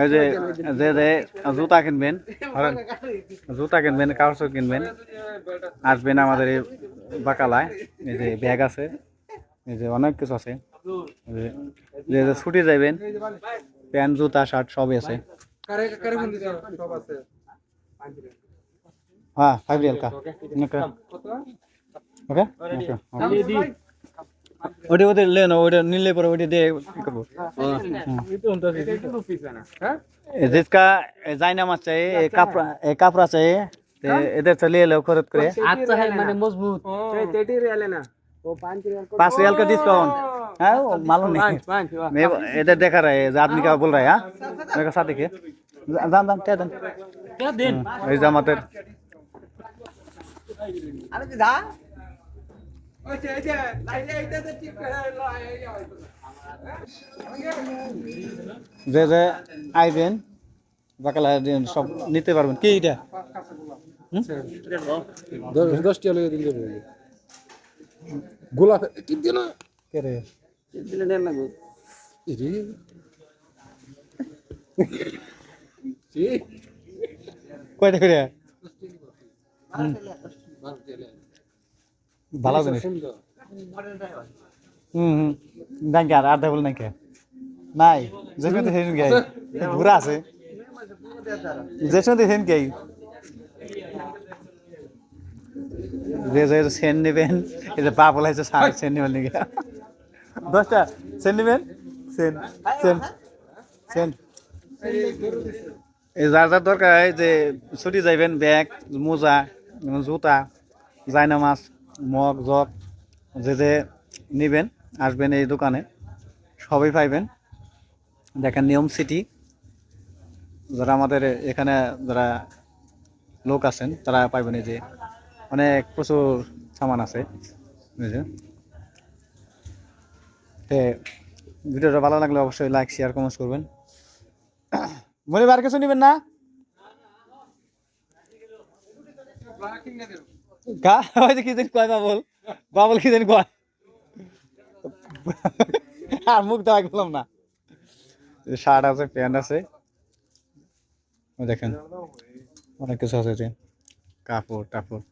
এই যে যে যে জুতা কিনবেন, ধরেন জুতা কিনবেন, কাপড় কিনবেন, আসবেন আমাদের এই বাকালায়। এই যে ব্যাগ আছে, এই যে অনেক কিছু আছে। যে যে ছুটি যাইবেন, প্যান্ট জুতা শার্ট সবই আছে। হ্যাঁ 5 রিয়াল কা ওকে ওটা ওদের লে না, ওটা নিলে পরে ওটা দিয়ে কি করবো। जिसका जायनामाज चाहिए, कपड़ा चाहिए, ते इधर से ले लो खरीद करे। अच्छा है मैंने मजबूत तेटी रियल है ना वो 5 रियाल का डिस्काउंट है, वो मालूम नहीं। मैं इधर देखा रहा है, आदमी का बोल रहा है। मेरे साथ देखिए दाम दाम क्या दिन ऐसा मत अरे जा যে যে আইবেন বাকালা সব নিতে পারবেন। কি এটা 10 টাকা দিলে গোলাপ কি দিও না কে রে दिले देना गो ইরি জি কয়টা করে ভালো জিনিস। নাই কি আর দেবল নাই কে নাই যেখানে হেন গাই ঘুরা আছে যেখানে হেন গাই যে যে সেন নেবেন, এই যে পা বলাইছে সেন নেবেন নাকি 10টা সেন নেবেন। সেন সেন সেন এই যার যার দরকার, এই যে ছুটি যাইবেন, ব্যাগ মোজা জুতা জায়নামাজ মগ জগ যে যে নেবেন আসবেন এই দোকানে, সবই পাইবেন। দেখেন নিয়ম সিটি, যারা আমাদের এখানে যারা লোক আছেন তারা পাইবেন। এই যে অনেক প্রচুর সামান আছে। ভিডিওটা ভালো লাগলে অবশ্যই লাইক শেয়ার কমেন্ট করবেন। মনে আর কিছু নেবেন না কি জানি কয় বাবল বাবল কি জানি কয় আর মুখ দেওয়া গেলাম না। শার্ট আছে, প্যান্ট আছে, দেখেন অনেক কিছু আছে। যে কাপড় টাপড়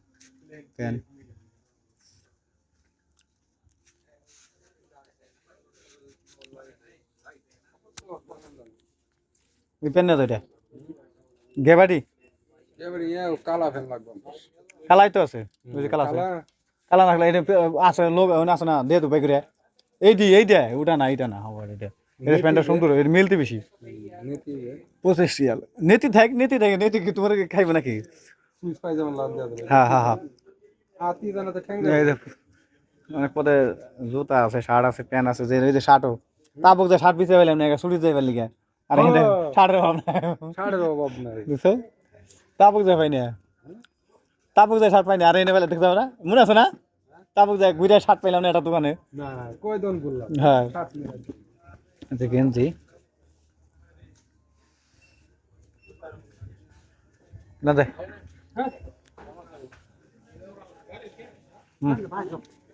প্যান্ট প্যান্ট না তো এটা গেবাডি এবারে ইয়া কালা ফ্যান লাগবে কালাই তো আছে। ওই যে কালা আছে, কালা না এটা আছে লোক আছে না দে তো বাই করে এইটা ওটা না, এইটা না হবার এটা এটা প্যান্টটা সুন্দর, এটা মিলতে বেশি। নীতি 25 রিয়াল নেতি থাকে নেতি কি তোমার খাইবে নাকি? সুইচ পায়জামা লাল দেয়া দেবে হ্যাঁ হ্যাঁ হ্যাঁ হাতি জানাতে ঠ্যাং এই যে অনেক পদে জুতা আছে, শার্ট আছে, প্যান্ট আছে। যে এই যে শার্টও তাপক যে শার্ট পিছিয়ে পেলাম না, ছুটি যাইবার লিগে। আর এটা শার্টের অভাব নাই, ছাড়ের অভাব নাই বুঝছো? তাপক যায় পাই না, তাপক যায় শার্ট পাই না। আর এনে বেলা দেখতে পারা মনে আছে না, তাপক যায় ঘুরে শার্ট পাইলাম না একটা দোকানে। না কয় দন বললাম হ্যাঁ সাত মিনিট আচ্ছা গেঞ্জি না দে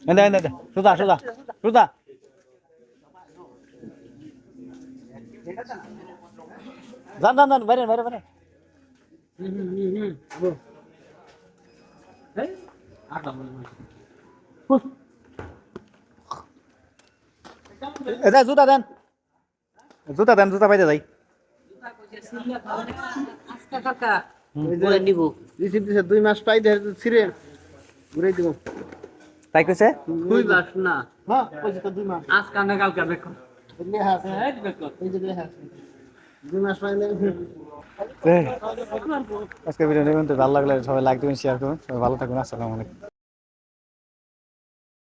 না না না সুদা সুদা সুদা যান যান যান বাইরে বাইরে বাইরে। এটা জুতা দেন, জুতা দেন, জুতা পাইতে যাই। আজকে কাকা বলে নিব রিসিপ্ট দিছে 2 মাস পাই দে ছিরে ঘুরে দিব তাই কইছে দুই মাস না হ্যাঁ কইছে তো 2 মাস আজকে না কালকে দেখো এলে হাস হ্যাঁ দেখো এই যে হাস 2 মাস পাইলে আজকে ভিডিও দেখুন তো ভালো লাগলে সবাই লাইক দিবেন, শেয়ার করুন। সবাই ভালো থাকুন, আসসালামু আলাইকুম।